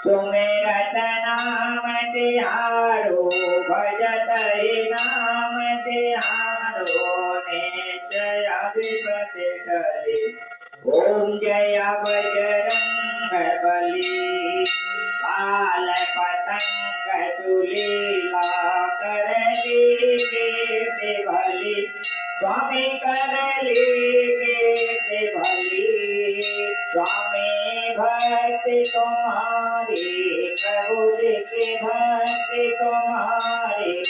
सुमिरत नाम तिहारो भजत ही नाम तिहारो निश्चय विपति टले। ओम जय बजरंग बली बाल पतंग सुलीला कर लीजिए भली स्वामी कर लीजिए भली स्वामी भक्ति तुम्हारी प्रभु जी की भक्ति तुम्हारी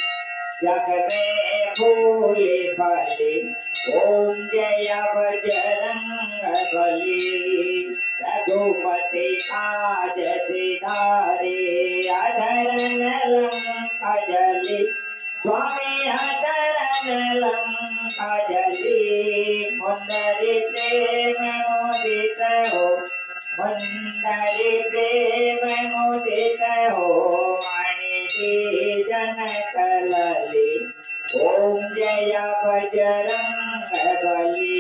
जग में फूल फले। ओम जय बजरंग बली रघुपति काज सिधारे अधरन लंका जली स्वामी अधरन लंका जली मुंदरी प्रेम मोदित हो मुंदरी प्रेम मोदित हो मणि जनक लली। ओम जय बजरंग बली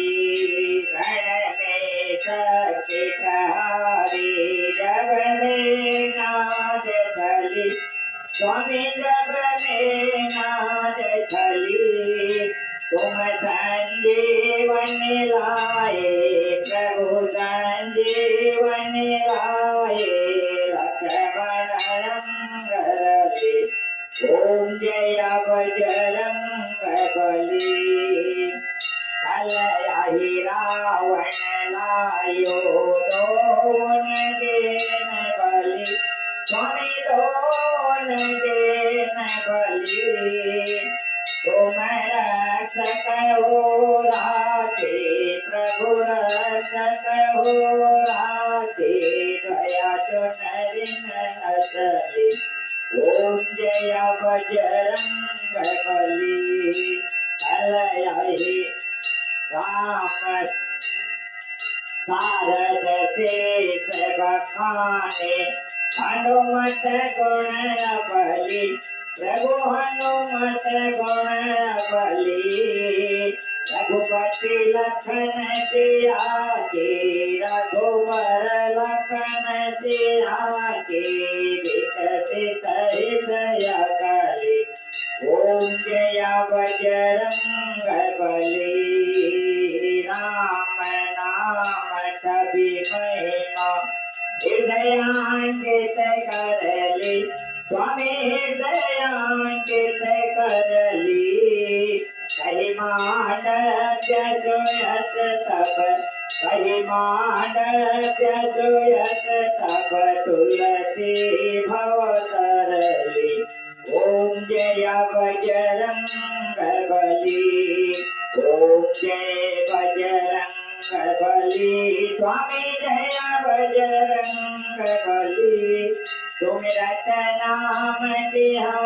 रण में शक्ति ठहारी जग में नाद चली स्वामी जग में नाद चली। तुम संजीवन लाए प्रभु संजीवन लाए लक्ष्मण रंग रले। ओम जय बजरंग बली कलयाहि रावण लायो दोन देन बलि स्वामी दोन देन बलि। तुम रक्षक हो राखे प्रभु रक्षक हो राखे दया चुनरिन असली। ओम जय बजरंग बली कलयाहि राम सारद शेष बखाने हनुमत गुण बली प्रभु हनुमत गुण बली। रघुपति लखन सियाके रघुवर लखन सियाके विकसित हृदय करे। ओम जय बजरंग बली राम नाम कवि महिमा हृदयांकित करली स्वामी हृदयांकित करली। कहि मांडव्य जोयत तब कहि मांडव्य जोयत तब तुलसी भव तरली। ओम जय बजरंग बली ओम जय बजरंग बली स्वामी जय बजरंग बली। सुमिरत नाम तिहारो